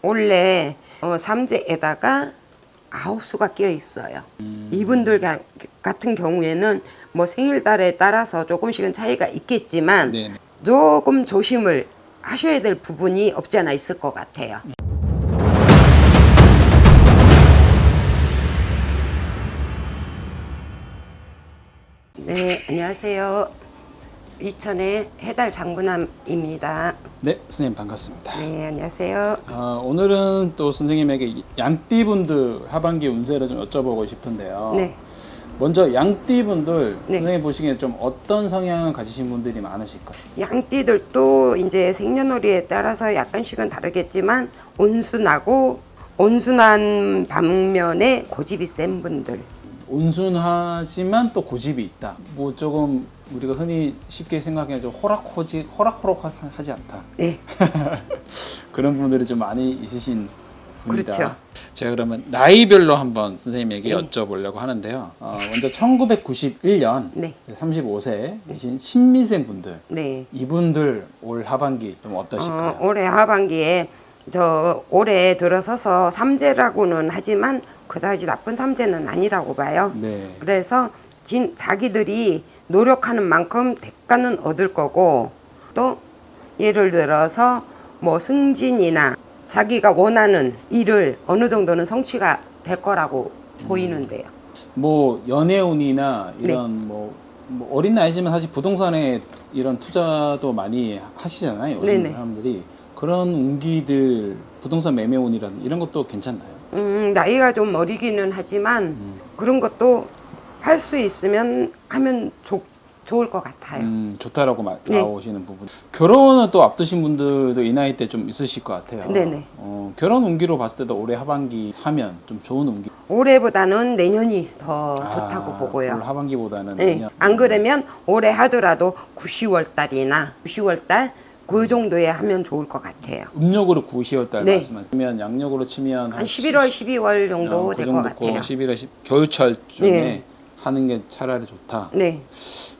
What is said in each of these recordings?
원래 삼재에다가 9수가 끼어 있어요. 이분들 같은 경우에는 뭐 생일달에 따라서 조금씩은 차이가 있겠지만 네네. 조금 조심을 하셔야 될 부분이 없지 않아 있을 것 같아요. 네, 안녕하세요. 이천의 해달 장군함입니다. 네, 선생님 반갑습니다. 네, 안녕하세요. 오늘은 또 선생님에게 양띠분들 하반기 운세를 좀 여쭤보고 싶은데요. 네. 먼저 양띠분들 네. 선생님 보시기에 좀 어떤 성향을 가지신 분들이 많으실까요? 양띠들도 이제 생년월일에 따라서 약간씩은 다르겠지만 온순한 반면에 고집이 센 분들. 온순하지만 또 고집이 있다. 뭐 조금 우리가 흔히 쉽게 생각해 좀 호락호락하지 않다. 네. 그런 분들이 좀 많이 있으신 분이다. 그렇죠. 제가 그러면 나이별로 한번 선생님에게 네. 여쭤보려고 하는데요. 먼저 1991년 네. 35세이신 신미생 분들, 네. 이분들 올 하반기 좀 어떠실까요? 올해 하반기에 올해 들어서서 삼재라고는 하지만 그다지 나쁜 삼재는 아니라고 봐요. 네. 그래서 자기들이 노력하는 만큼 대가는 얻을 거고, 또 예를 들어서 뭐 승진이나 자기가 원하는 일을 어느 정도는 성취가 될 거라고 보이는데요. 뭐 연애운이나 네. 이런 뭐 어린 나이지만 사실 부동산에 이런 투자도 많이 하시잖아요. 요즘 네네. 사람들이 그런 운기들 부동산 매매운이라든 이런 것도 괜찮나요? 나이가 좀 어리기는 하지만 그런 것도 할 수 있으면 하면 좋을 것 같아요. 좋다라고 네. 나오시는 부분. 결혼을 또 앞두신 분들도 이 나이 때 좀 있으실 것 같아요. 네네. 결혼 운기로 봤을 때도 올해 하반기 하면 좀 좋은 운기. 올해보다는 내년이 더 좋다고 보고요. 올 하반기보다는 네. 내년. 안 그러면 올해 하더라도 9, 10월 달이나 10월 달 그 정도에 하면 좋을 것 같아요. 음력으로 9, 10월 달 네. 말씀하시면 양력으로 치면 한 11월, 12월 정도 그 될 것 정도 같아요. 11월 겨울철 중에 네. 하는 게 차라리 좋다. 네.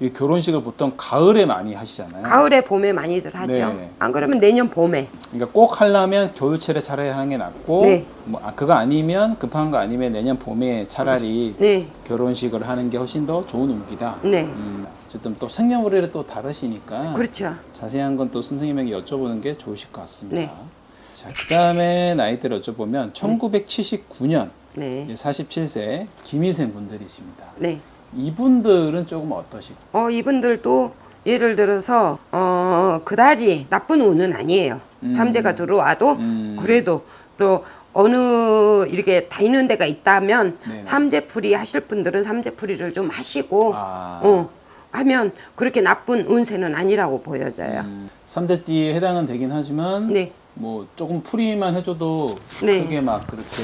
이 결혼식을 보통 가을에 많이 하시잖아요. 가을에 봄에 많이들 하죠. 네. 안 그러면 내년 봄에. 그러니까 꼭 하려면 겨울철에 차라리 하는 게 낫고 네. 뭐 그거 아니면 급한 거 아니면 내년 봄에 차라리 네. 결혼식을 하는 게 훨씬 더 좋은 운기다. 네. 어쨌든 또 생년월일이 또 다르시니까 그렇죠. 자세한 건 또 선생님에게 여쭤보는 게 좋으실 것 같습니다. 네. 자, 그다음에 나이대를 여쭤보면 1979년 네. 47세 김희생 분들이십니다. 네. 이분들은 조금 어떠실까요? 이분들도 예를 들어서 그다지 나쁜 운은 아니에요. 삼재가 들어와도 그래도 또 어느 이렇게 다니는 데가 있다면 네네. 삼재풀이 하실 분들은 삼재풀이를 좀 하시고 아. 하면 그렇게 나쁜 운세는 아니라고 보여져요. 3대띠에 해당은 되긴 하지만 네. 뭐 조금 풀이만 해줘도 네. 크게 막 그렇게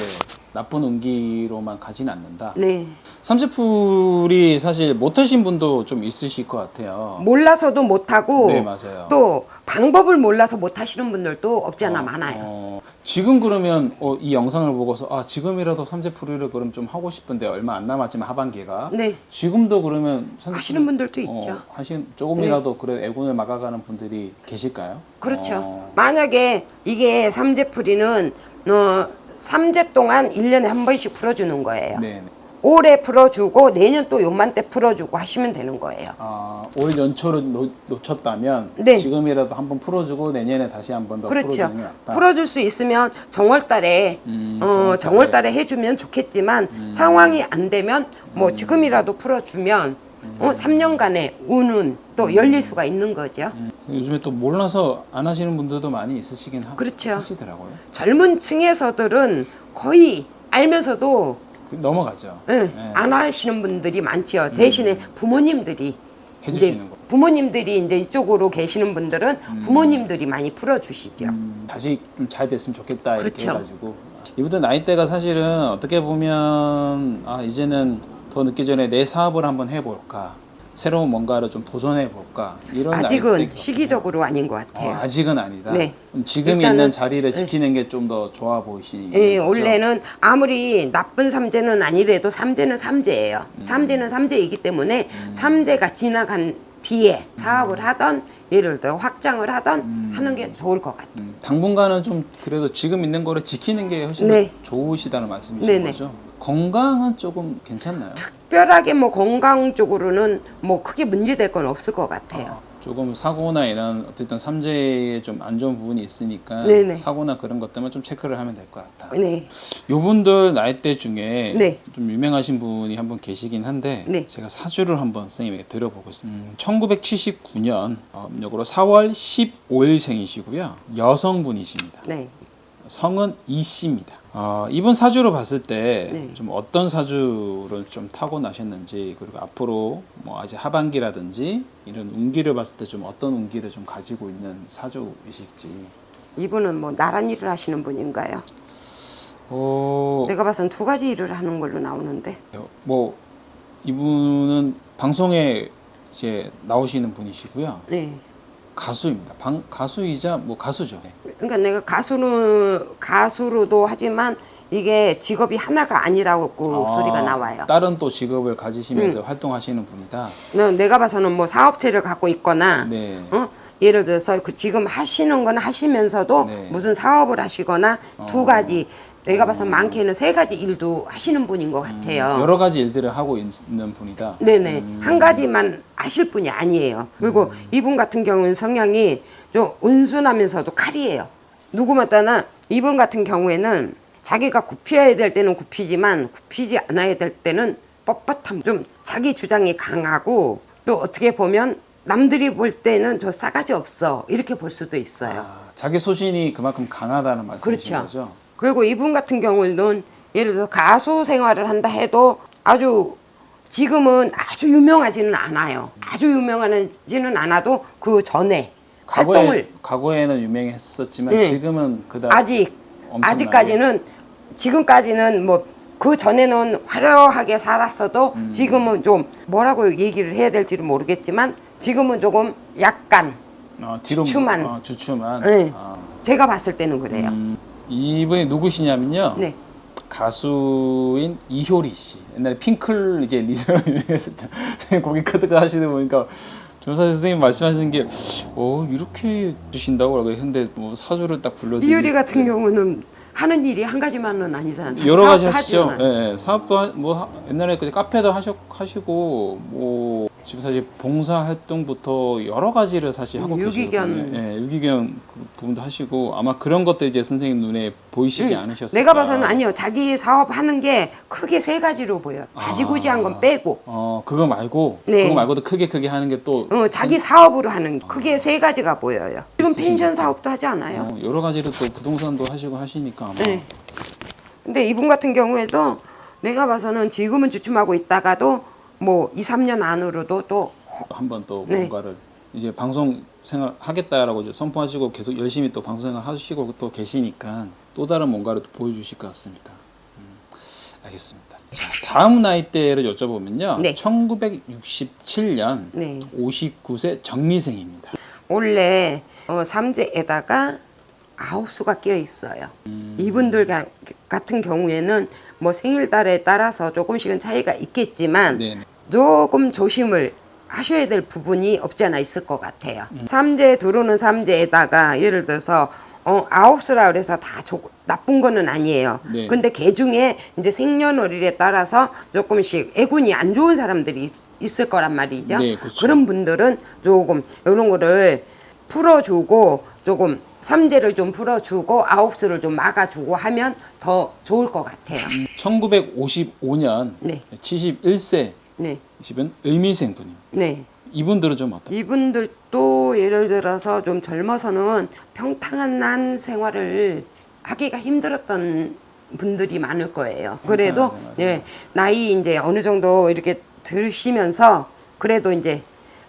나쁜 운기로만 가지는 않는다. 네. 삼재풀이 사실 못하신 분도 좀 있으실 것 같아요. 몰라서도 못하고 네, 맞아요. 또 방법을 몰라서 못하시는 분들도 없지 않아 많아요. 지금 그러면 이 영상을 보고서 지금이라도 삼재풀이를 그럼 좀 하고 싶은데 얼마 안 남았지만 하반기가 네. 지금도 그러면 하시는 분들도 있죠. 조금이라도 그래 애군을 막아가는 분들이 계실까요? 그렇죠. 만약에 이게 삼재풀이는 삼재 동안 1년에 한 번씩 풀어주는 거예요. 네. 올해 풀어주고 내년 또 요맘때 풀어주고 하시면 되는 거예요. 올 연초를 놓쳤다면 네. 지금이라도 한번 풀어주고 내년에 다시 한번 더 그렇죠. 풀어주는 게 낫다. 풀어줄 수 있으면 정월달에 정월달에 해주면 좋겠지만 상황이 안 되면 뭐 지금이라도 풀어주면 3년간의 운은 또 열릴 수가 있는 거죠. 요즘에 또 몰라서 안 하시는 분들도 많이 있으시긴 그렇죠. 하시더라고요. 젊은 층에서들은 거의 알면서도 넘어가죠. 안 하시는 분들이 많지요. 대신에 부모님들이 해주시는 거. 부모님들이 이제 이쪽으로 계시는 분들은 부모님들이 많이 풀어주시죠. 다시 좀 잘 됐으면 좋겠다 이렇게 그렇죠. 해가지고 이분들 나이대가 사실은 어떻게 보면 이제는 더 늦기 전에 내 사업을 한번 해볼까, 새로운 뭔가를 좀 도전해 볼까 이런 아직은 나이대거든요. 시기적으로 아닌 것 같아요. 아직은 아니다. 네. 그럼 지금 일단은, 있는 자리를 지키는 게 좀 더 좋아 보이시는 예, 거죠? 원래는 아무리 나쁜 삼재는 아니래도 삼재는 삼재예요. 삼재는 삼재이기 때문에 삼재가 지나간 뒤에 사업을 하던 예를 들어 확장을 하던 하는 게 좋을 것 같아요. 당분간은 좀 그래도 지금 있는 거를 지키는 게 훨씬 네. 더 좋으시다는 말씀이신 네네. 거죠? 건강은 조금 괜찮나요? 특별하게 뭐 건강 쪽으로는 뭐 크게 문제될 건 없을 것 같아요. 조금 사고나 이런 어쨌든 삼재에 좀 안 좋은 부분이 있으니까 네네. 사고나 그런 것 때문에 좀 체크를 하면 될 것 같다. 네. 요분들 나이대 중에 네. 좀 유명하신 분이 한 분 계시긴 한데 네. 제가 사주를 한번 선생님에게 드려보고 있습니다. 1979년 음력으로 4월 15일생이시고요. 여성분이십니다. 네. 성은 이씨입니다. 이분 사주로 봤을 때 네. 좀 어떤 사주를 좀 타고 나셨는지, 그리고 앞으로 뭐 아직 하반기라든지 이런 운기를 봤을 때 좀 어떤 운기를 좀 가지고 있는 사주이실지. 이분은 뭐 나란 일을 하시는 분인가요? 내가 봐서는 두 가지 일을 하는 걸로 나오는데. 뭐 이분은 방송에 이제 나오시는 분이시고요. 네. 가수입니다. 가수이자 뭐 가수죠. 네. 그러니까 내가 가수로도 하지만 이게 직업이 하나가 아니라고 소리가 나와요. 다른 또 직업을 가지시면서 활동하시는 분이다. 내가 봐서는 뭐 사업체를 갖고 있거나, 네. 예를 들어서 그 지금 하시는 건 하시면서도 네. 무슨 사업을 하시거나 두 가지, 내가 봐서 많게는 세 가지 일도 하시는 분인 것 같아요. 여러 가지 일들을 하고 있는 분이다. 네네. 한 가지만 하실 분이 아니에요. 그리고 이분 같은 경우는 성향이 좀 온순하면서도 칼이에요. 누구마다나 이분 같은 경우에는 자기가 굽혀야 될 때는 굽히지만 굽히지 않아야 될 때는 뻣뻣함, 좀 자기 주장이 강하고, 또 어떻게 보면 남들이 볼 때는 저 싸가지 없어 이렇게 볼 수도 있어요. 자기 소신이 그만큼 강하다는 말씀이신 그렇죠. 거죠? 그리고 이분 같은 경우는 예를 들어서 가수 생활을 한다 해도 아주 지금은 아주 유명하지는 않아요. 아주 유명하지는 않아도 그 전에 활동을 과거에는 유명했었지만 네. 지금은 그다음 아직까지는 지금까지는 뭐 그 전에는 화려하게 살았어도 지금은 좀 뭐라고 얘기를 해야 될지는 모르겠지만 지금은 조금 약간 주춤한. 네. 제가 봤을 때는 그래요. 이분이 누구시냐면요. 네. 가수인 이효리 씨. 옛날에 핑클 이제 리더로 유명했었죠. 선생님 거기 카드가 하시는 보니까 조사 선생님 말씀하시는 게 이렇게 주신다고 했는데 뭐 사주를 딱 불러드리고 이효리 같은 경우는 하는 일이 한 가지만은 아니잖아요. 여러 가지 사업도 하시죠. 하지만. 예, 사업도 옛날에 그 카페도 하시고 뭐 지금 사실 봉사 활동부터 여러 가지를 사실 하고 유기견. 계시거든요. 예, 유기견 그 부분도 하시고 아마 그런 것들 이제 선생님 눈에 보이시지 않으셨을까. 내가 봐서는 아니요. 자기 사업하는 게 크게 세 가지로 보여요. 자지구지한 건 빼고. 그거 말고 네. 그거 말고도 크게 하는 게 또 자기 사업으로 하는 크게 세 가지가 보여요. 지금 펜션 사업도 하지 않아요. 여러 가지로 또 부동산도 하시고 하시니까 아마 네. 근데 이분 같은 경우에도 내가 봐서는 지금은 주춤하고 있다가도 뭐 2, 3년 안으로도 또 한번 또 네. 뭔가를 이제 방송 생활 하겠다라고 이제 선포하시고 계속 열심히 또 방송 생활 하시고 또 계시니까 또 다른 뭔가를 또 보여주실 것 같습니다. 알겠습니다. 자, 다음 나이대를 여쭤보면요. 네. 1967년 네. 59세 정미생입니다. 원래 삼재에다가 9수가 끼어 있어요. 이분들 같은 경우에는 뭐 생일달에 따라서 조금씩은 차이가 있겠지만 네. 조금 조심을 하셔야 될 부분이 없지 않아 있을 것 같아요. 삼재 들어오는 삼재에다가 예를 들어서 9수라 그래서 다 나쁜 거는 아니에요. 네. 근데 개 중에 이제 생년월일에 따라서 조금씩 애군이 안 좋은 사람들이 있을 거란 말이죠. 네, 그렇죠. 그런 분들은 조금 이런 거를 풀어주고 조금 삼재를 좀 풀어주고 9수를 좀 막아주고 하면 더 좋을 것 같아요. 1955년 네. 71세 네, 이분 을미생 분입니다. 네. 이분들은 좀 어떤? 이분들도 예를 들어서 좀 젊어서는 평탄한 생활을 하기가 힘들었던 분들이 많을 거예요. 그래도 맞아요. 예, 나이 이제 어느 정도 이렇게 드시면서 그래도 이제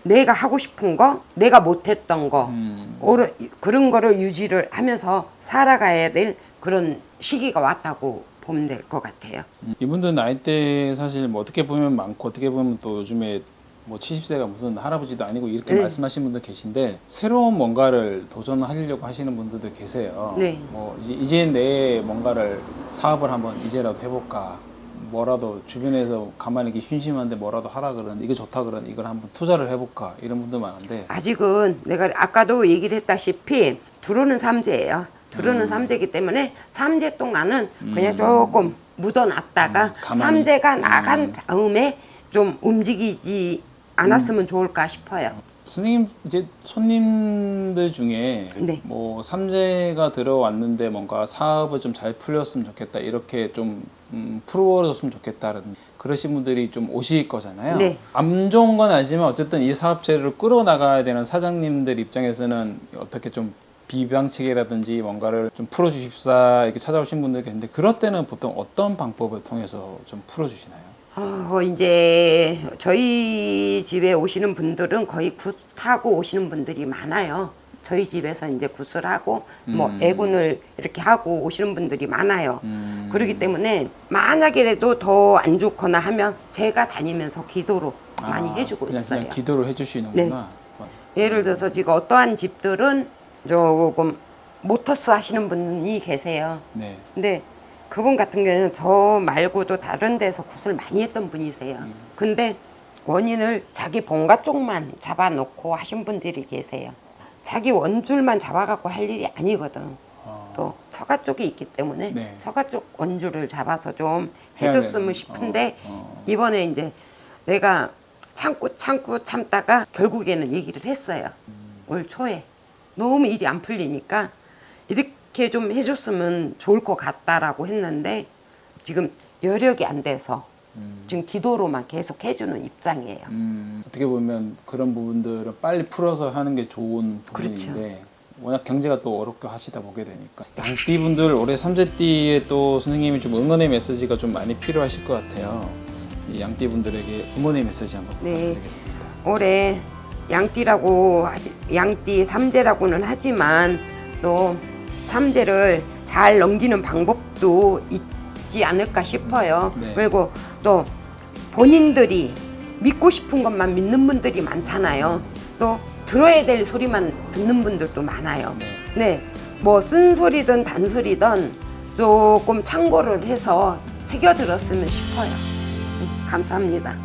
내가 하고 싶은 거, 내가 못했던 거, 그런 거를 유지를 하면서 살아가야 될 그런 시기가 왔다고 보면 될 것 같아요. 이분들 나이대 사실 뭐 어떻게 보면 많고 어떻게 보면 또 요즘에 뭐 70세가 무슨 할아버지도 아니고 이렇게 네. 말씀하시는 분들 계신데 새로운 뭔가를 도전하려고 하시는 분들도 계세요. 네. 뭐 이제 내 뭔가를 사업을 한번 이제라도 해볼까. 뭐라도 주변에서 가만히 이렇게 심심한데 뭐라도 하라 그러는 이거 좋다 그러는 이걸 한번 투자를 해볼까 이런 분들 많은데 아직은 내가 아까도 얘기를 했다시피 두루는 삼재예요. 두루는 삼재이기 때문에 삼재 동안은 그냥 조금 묻어놨다가 가만히. 삼재가 나간 다음에 좀 움직이지 않았으면 좋을까 싶어요. 선생님 이제 손님들 중에 네. 뭐 삼재가 들어왔는데 뭔가 사업을 좀 잘 풀렸으면 좋겠다 이렇게 좀 풀어줬으면 좋겠다는 그러신 분들이 좀 오실 거잖아요. 네. 안 좋은 건 아니지만 어쨌든 이 사업체를 끌어나가야 되는 사장님들 입장에서는 어떻게 좀 비방책이라든지 뭔가를 좀 풀어주십사 이렇게 찾아오신 분들이 계신데 그럴 때는 보통 어떤 방법을 통해서 좀 풀어주시나요? 이제 저희 집에 오시는 분들은 거의 굿하고 오시는 분들이 많아요. 저희 집에서 이제 굿을 하고 뭐 애군을 이렇게 하고 오시는 분들이 많아요. 그렇기 때문에 만약에라도 더 안 좋거나 하면 제가 다니면서 기도로 많이 해주고 그냥, 있어요. 그냥 기도를 해주시는구나. 예를 들어서 지금 어떠한 집들은 조금 모터스 하시는 분이 계세요. 네. 근데 그분 같은 경우는 저 말고도 다른 데서 굿을 많이 했던 분이세요. 근데 원인을 자기 본가 쪽만 잡아놓고 하신 분들이 계세요. 자기 원줄만 잡아갖고 할 일이 아니거든. 또 처가 쪽이 있기 때문에 네. 처가 쪽 원줄을 잡아서 좀 해야 해줬으면 되는. 싶은데 이번에 이제 내가 참고 참다가 결국에는 얘기를 했어요. 올 초에 너무 일이 안 풀리니까 이렇게 좀 해줬으면 좋을 것 같다라고 했는데 지금 여력이 안 돼서 지금 기도로만 계속 해주는 입장이에요. 어떻게 보면 그런 부분들은 빨리 풀어서 하는 게 좋은 부분인데 그렇죠. 워낙 경제가 또 어렵게 하시다 보게 되니까 양띠분들 올해 삼재띠에 또 선생님이 좀 응원의 메시지가 좀 많이 필요하실 것 같아요. 이 양띠분들에게 응원의 메시지 한번 네. 부탁드리겠습니다. 올해 양띠 삼재라고는 하지만 또 삼재를 잘 넘기는 방법도 있지 않을까 싶어요. 네. 그리고 또 본인들이 믿고 싶은 것만 믿는 분들이 많잖아요. 또 들어야 될 소리만 듣는 분들도 많아요. 네, 뭐 쓴소리든 단소리든 조금 참고를 해서 새겨 들었으면 싶어요. 감사합니다.